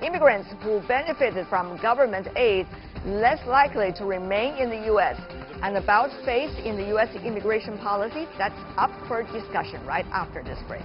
Immigrants who benefited from government aid less likely to remain in the U.S. And about faith in the U.S. immigration policy, that's up for discussion right after this break.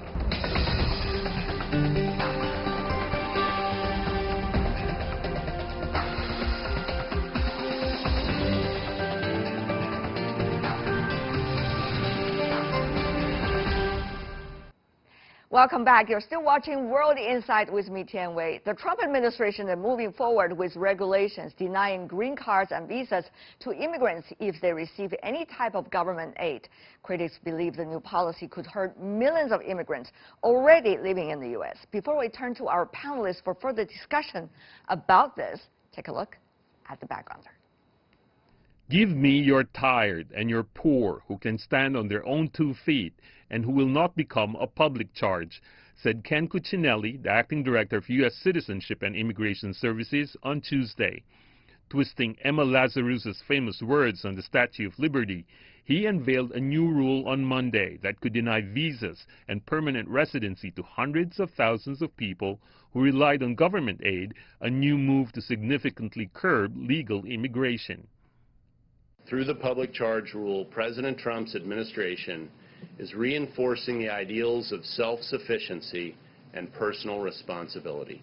Welcome back. You're still watching World Insight with me, Tian Wei. The Trump administration is moving forward with regulations denying green cards and visas to immigrants if they receive any type of government aid. Critics believe the new policy could hurt millions of immigrants already living in the U.S. Before we turn to our panelists for further discussion about this, take a look at the backgrounder. Give me your tired and your poor who can stand on their own 2 feet and who will not become a public charge, said Ken Cuccinelli, the acting director of U.S. Citizenship and Immigration Services, on Tuesday. Twisting Emma Lazarus's famous words on the Statue of Liberty, he unveiled a new rule on Monday that could deny visas and permanent residency to hundreds of thousands of people who relied on government aid, a new move to significantly curb legal immigration. Through the public charge rule, President Trump's administration is reinforcing the ideals of self-sufficiency and personal responsibility,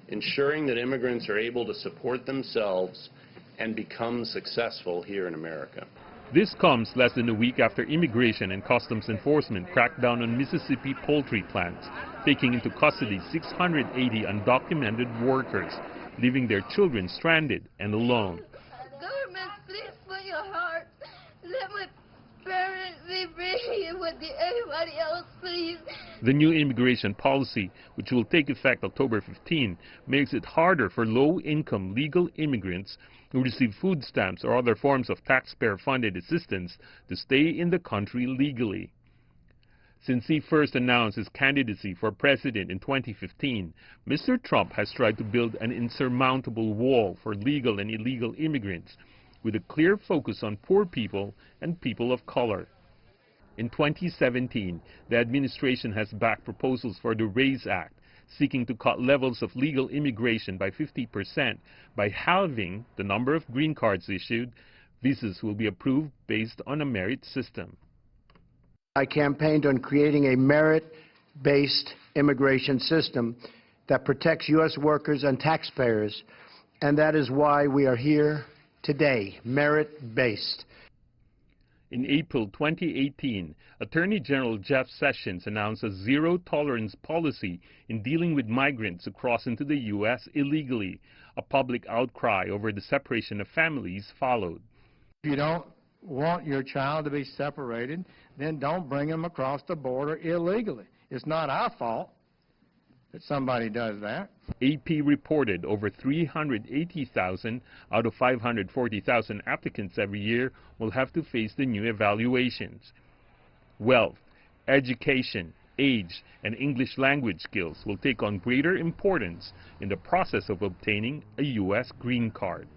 ensuring that immigrants are able to support themselves and become successful here in America. This comes less than a week after Immigration and Customs Enforcement cracked down on Mississippi poultry plants, taking into custody 680 undocumented workers, leaving their children stranded and alone. Government, please put your heart. Let my parents be free with everybody else, please. The new immigration policy, which will take effect October 15, makes it harder for low-income legal immigrants who receive food stamps or other forms of taxpayer-funded assistance to stay in the country legally. Since he first announced his candidacy for president in 2015, Mr. Trump has tried to build an insurmountable wall for legal and illegal immigrants, with a clear focus on poor people and people of color. In 2017, the administration has backed proposals for the RAISE Act, seeking to cut levels of legal immigration by 50% by halving the number of green cards issued. Visas will be approved based on a merit system. I campaigned on creating a merit-based immigration system that protects U.S. workers and taxpayers, and that is why we are here today, merit-based. In April 2018, Attorney General Jeff Sessions announced a zero-tolerance policy in dealing with migrants who cross into the U.S. illegally. A public outcry over the separation of families followed. If you don't want your child to be separated, then don't bring them across the border illegally. It's not our fault that somebody does that. AP reported over 380,000 out of 540,000 applicants every year will have to face the new evaluations. Wealth, education, age, and English language skills will take on greater importance in the process of obtaining a U.S. green card.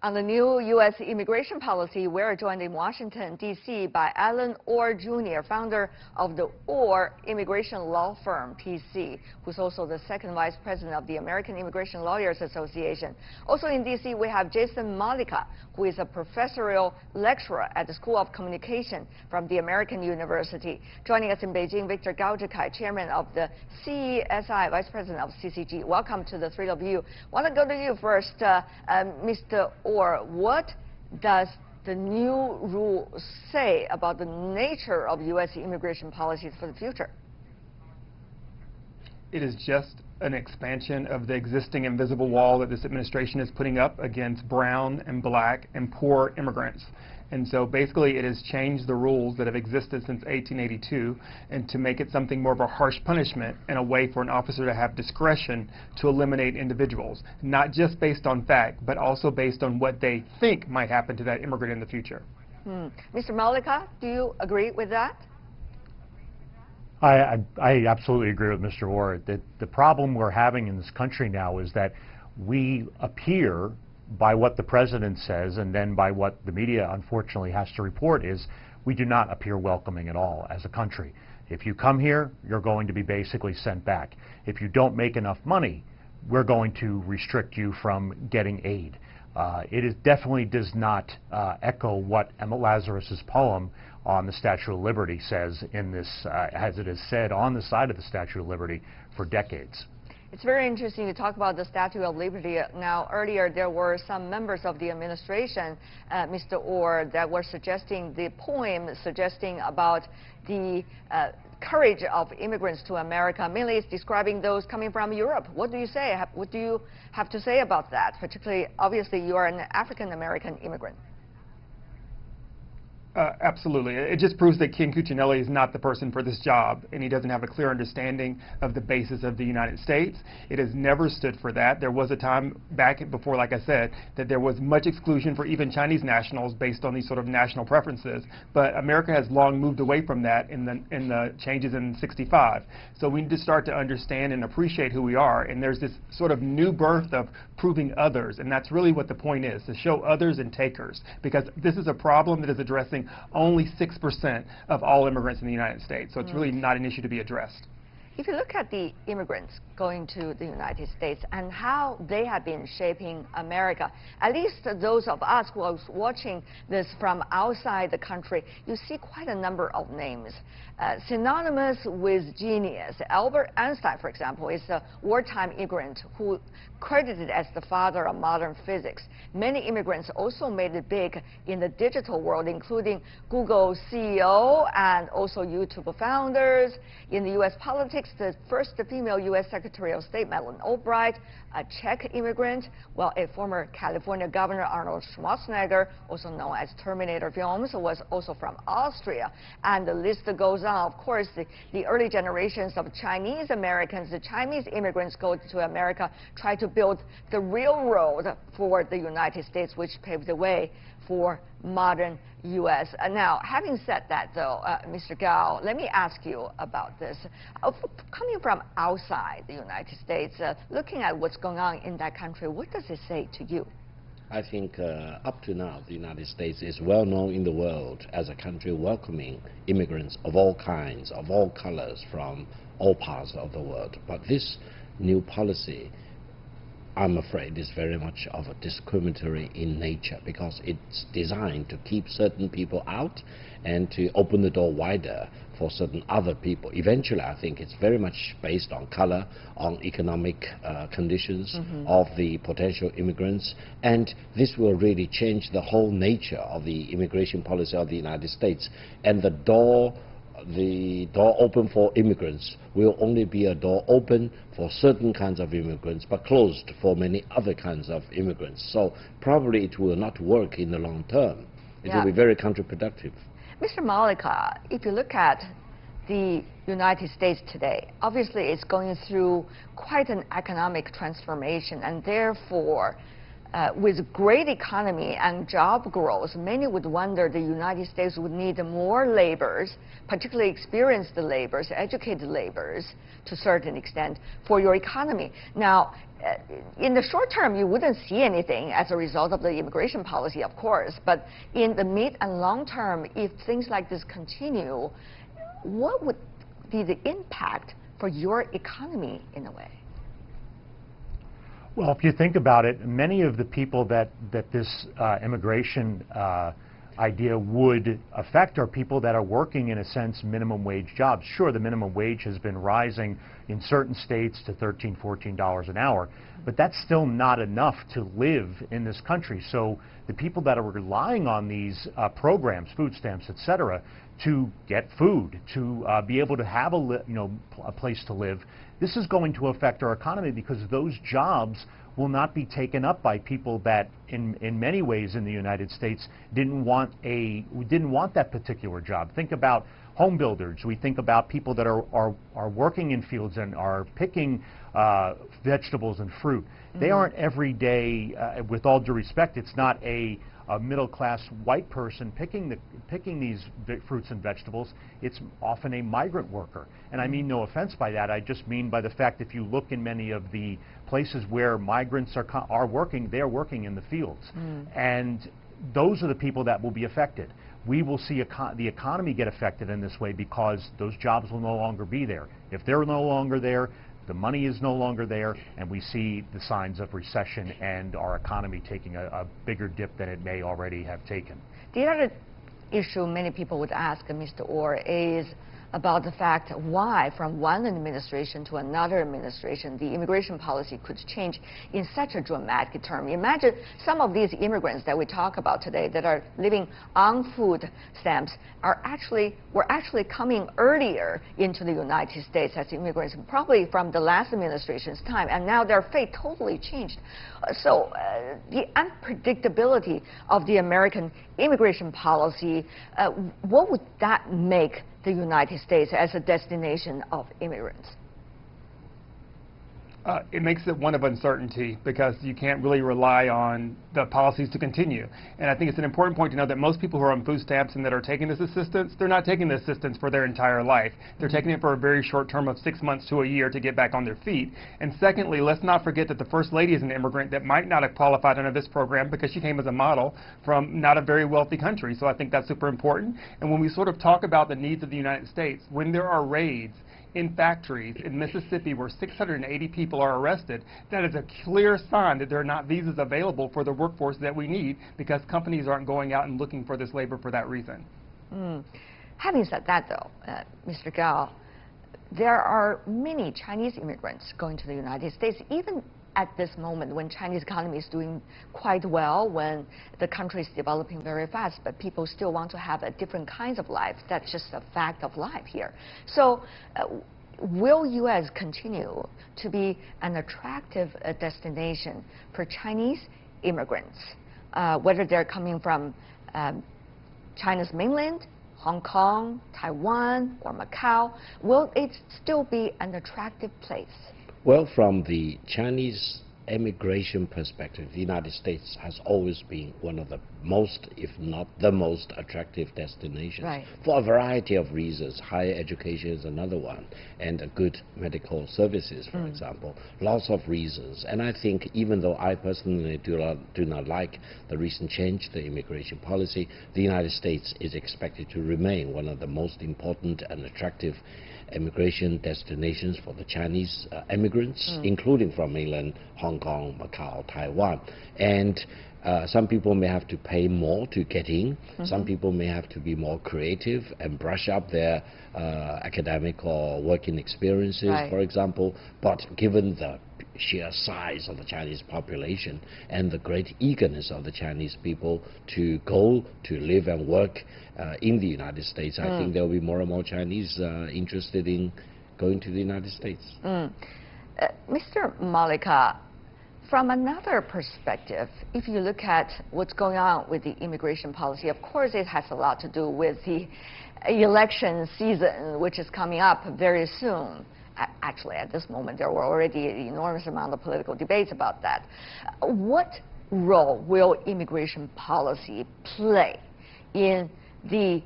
On the new U.S. immigration policy, we're joined in Washington, D.C. by Alan Orr Jr., founder of the Orr Immigration Law Firm, PC, who's also the second vice president of the American Immigration Lawyers Association. Also in D.C., we have Jason Malika, who is a professorial lecturer at the School of Communication from the American University. Joining us in Beijing, Victor Gaujikai, chairman of the CESI, vice president of CCG. Welcome to the three of you. I want to go to you first, Mr. Orr. What does the new rule say about the nature of U.S. immigration policies for the future? It is just an expansion of the existing invisible wall that this administration is putting up against brown and black and poor immigrants. And so basically it has changed the rules that have existed since 1882 and to make it something more of a harsh punishment and a way for an officer to have discretion to eliminate individuals, not just based on fact, but also based on what they think might happen to that immigrant in the future. Mr. Malika, do you agree with that? I absolutely agree with Mr. Orr. The problem we're having in this country now is that we appear by what the president says and then by what the media unfortunately has to report is we do not appear welcoming at all as a country. If you come here, you're going to be basically sent back. If you don't make enough money, we're going to restrict you from getting aid. It definitely does not echo what Emma Lazarus's poem on the Statue of Liberty says in this, as it is said on the side of the Statue of Liberty for decades. It's very interesting to talk about the Statue of Liberty. Now, earlier there were some members of the administration, Mr. Orr, that were suggesting the poem, suggesting about the courage of immigrants to America. Mainly it's describing those coming from Europe. What do you say? What do you have to say about that? Particularly, obviously, you are an African-American immigrant. Absolutely. It just proves that Ken Cuccinelli is not the person for this job, and he doesn't have a clear understanding of the basis of the United States. It has never stood for that. There was a time back before, like I said, that there was much exclusion for even Chinese nationals based on these sort of national preferences, but America has long moved away from that in the changes in '65. So we need to start to understand and appreciate who we are, and there's this sort of new birth of proving others, and that's really what the point is, to show others and takers, because this is a problem that is addressing only 6% of all immigrants in the United States. So it's really not an issue to be addressed. If you look at the immigrants going to the United States and how they have been shaping America, at least those of us who are watching this from outside the country, you see quite a number of names synonymous with genius. Albert Einstein, for example, is a wartime immigrant who credited as the father of modern physics. Many immigrants also made it big in the digital world, including Google CEO and also YouTube founders. In the U.S. politics, the first female U.S. Secretary of State, Madeleine Albright, a Czech immigrant, while a former California Governor, Arnold Schwarzenegger, also known as Terminator films, was also from Austria. And the list goes on. Of course, the early generations of Chinese Americans, the Chinese immigrants go to America, try to build the railroad for the United States, which paved the way for modern U.S. Now, having said that, though, Mr. Gao, let me ask you about this. Coming from outside the United States, looking at what's going on in that country, what does it say to you? I think up to now, the United States is well known in the world as a country welcoming immigrants of all kinds, of all colors, from all parts of the world. But this new policy, I'm afraid, is very much of a discriminatory in nature, because it's designed to keep certain people out and to open the door wider for certain other people. Eventually, I think it's very much based on color, on economic conditions of the potential immigrants, and this will really change the whole nature of the immigration policy of the United States. And the door open for immigrants will only be a door open for certain kinds of immigrants, but closed for many other kinds of immigrants. So probably it will not work in the long term. It will be very counterproductive. Mr. Malika, if you look at the United States today, obviously it's going through quite an economic transformation, and therefore with great economy and job growth, many would wonder the United States would need more laborers, particularly experienced laborers, educated laborers, to a certain extent, for your economy. Now, in the short term, you wouldn't see anything as a result of the immigration policy, of course, but in the mid and long term, if things like this continue, what would be the impact for your economy in a way? Well, if you think about it, many of the people that this immigration idea would affect are people that are working, in a sense, minimum wage jobs. Sure, the minimum wage has been rising in certain states to $13, $14 an hour, but that's still not enough to live in this country. So the people that are relying on these programs, food stamps, et cetera, to get food, to be able to have a place to live, this is going to affect our economy, because those jobs will not be taken up by people that in many ways in the United States didn't want that particular job. Think about home builders. We think about people that are working in fields and are picking vegetables and fruit. They aren't every day, with all due respect, it's not a a middle-class white person picking these fruits and vegetables, it's often a migrant worker. And I mean no offense by that. I just mean by the fact if you look in many of the places where migrants are working, they're working in the fields. And those are the people that will be affected. We will see the economy get affected in this way because those jobs will no longer be there. If they're no longer there, the money is no longer there, and we see the signs of recession and our economy taking a bigger dip than it may already have taken. The other issue many people would ask Mr. Orr is about the fact why from one administration to another administration the immigration policy could change in such a dramatic term. Imagine some of these immigrants that we talk about today that are living on food stamps were actually coming earlier into the United States as immigrants, probably from the last administration's time, and now their fate totally changed. So the unpredictability of the American immigration policy, what would that make the United States as a destination of immigrants? It makes it one of uncertainty because you can't really rely on the policies to continue. And I think it's an important point to know that most people who are on food stamps and that are taking this assistance, they're not taking the assistance for their entire life. They're taking it for a very short term of 6 months to a year to get back on their feet. And secondly, let's not forget that the First Lady is an immigrant that might not have qualified under this program because she came as a model from not a very wealthy country. So I think that's super important. And when we sort of talk about the needs of the United States, when there are raids in factories in Mississippi where 680 people are arrested, that is a clear sign that there are not visas available for the workforce that we need because companies aren't going out and looking for this labor for that reason. Having said that, though, Mr. Gao, there are many Chinese immigrants going to the United States, even at this moment when Chinese economy is doing quite well, when the country is developing very fast, but people still want to have a different kinds of life. That's just a fact of life here. So will U.S. continue to be an attractive destination for Chinese immigrants, whether they're coming from China's mainland, Hong Kong, Taiwan, or Macau? Will it still be an attractive place? Well, from the Chinese immigration perspective, the United States has always been one of the most, if not the most, attractive destinations for a variety of reasons. Higher education is another one, and good medical services, for example. Lots of reasons. And I think even though I personally do not like the recent change, the immigration policy, the United States is expected to remain one of the most important and attractive immigration destinations for the Chinese immigrants, including from mainland Hong Kong, Macau, Taiwan. And some people may have to pay more to get in. Some people may have to be more creative and brush up their academic or working experiences, for example. But given the sheer size of the Chinese population and the great eagerness of the Chinese people to go to live and work in the United States, I think there will be more and more Chinese interested in going to the United States. Mr. Malika, from another perspective, if you look at what's going on with the immigration policy, of course it has a lot to do with the election season, which is coming up very soon. Actually, at this moment, there were already an enormous amount of political debates about that. What role will immigration policy play in the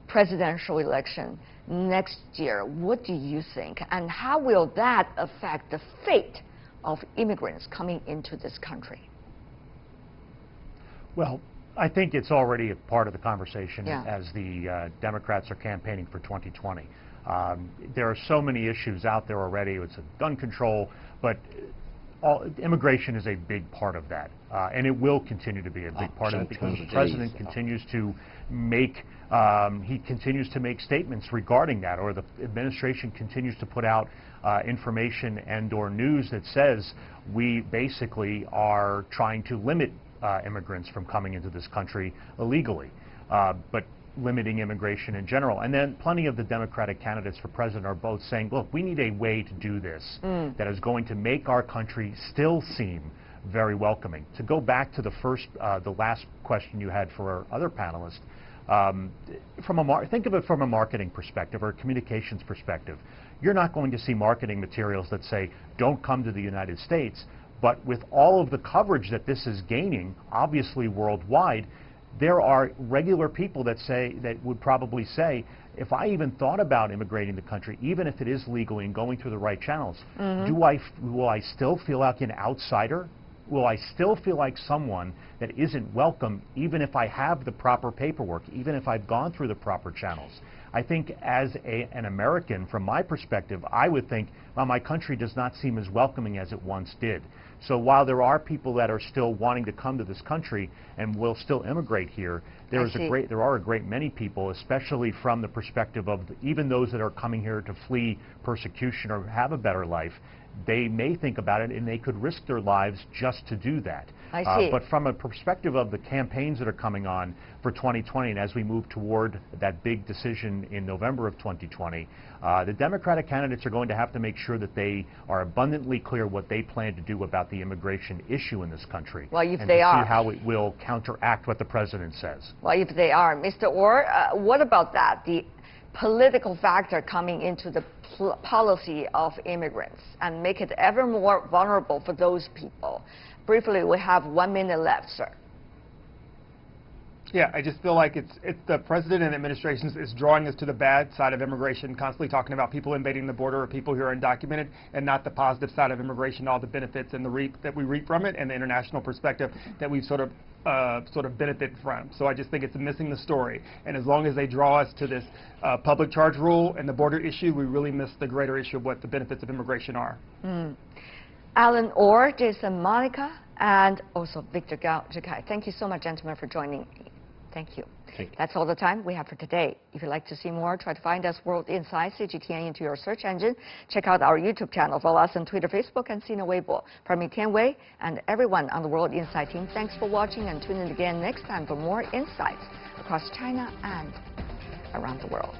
presidential election next year? What do you think? And how will that affect the fate of immigrants coming into this country? Well, I think it's already a part of the conversation as the Democrats are campaigning for 2020. There are so many issues out there already. It's gun control, but immigration is a big part of that, and it will continue to be a big part of it because the president continues to make statements regarding that, or the administration continues to put out information and/or news that says we basically are trying to limit immigrants from coming into this country illegally, but limiting immigration in general. And then plenty of the Democratic candidates for president are both saying, look, we need a way to do this that is going to make our country still seem very welcoming. To go back to the last question you had for our other panelists, think of it from a marketing perspective or a communications perspective. You're not going to see marketing materials that say, don't come to the United States, but with all of the coverage that this is gaining, obviously worldwide, there are regular people that would probably say, if I even thought about immigrating the country, even if it is legally and going through the right channels, will I still feel like an outsider? Will I still feel like someone that isn't welcome, even if I have the proper paperwork, even if I've gone through the proper channels? I think as an American, from my perspective, I would think, well, my country does not seem as welcoming as it once did. So while there are people that are still wanting to come to this country and will still immigrate here, there are a great many people, especially from the perspective of even those that are coming here to flee persecution or have a better life. They may think about it and they could risk their lives just to do that. I see. But from a perspective of the campaigns that are coming on for 2020, and as we move toward that big decision in November of 2020, the Democratic candidates are going to have to make sure that they are abundantly clear what they plan to do about the immigration issue in this country. Well, if and they to are, see how it will counteract what the president says. Well, if they are, Mr. Orr, what about that? The political factor coming into the policy of immigrants and make it ever more vulnerable for those people. Briefly, we have 1 minute left, sir. Yeah, I just feel like it's the president and administration is drawing us to the bad side of immigration, constantly talking about people invading the border or people who are undocumented, and not the positive side of immigration, all the benefits and that we reap from it, and the international perspective that we've sort of benefit from. So I just think it's missing the story. And as long as they draw us to this public charge rule and the border issue, we really miss the greater issue of what the benefits of immigration are. Alan Orr, Jason Monica, and also Victor Jikai. Thank you so much, gentlemen, for joining me. Thank you. That's all the time we have for today. If you'd like to see more, try to find us World Insight CGTN into your search engine. Check out our YouTube channel. Follow us on Twitter, Facebook, and Sina Weibo. From me, Tian Wei, and everyone on the World Insight team, thanks for watching, and tune in again next time for more insights across China and around the world.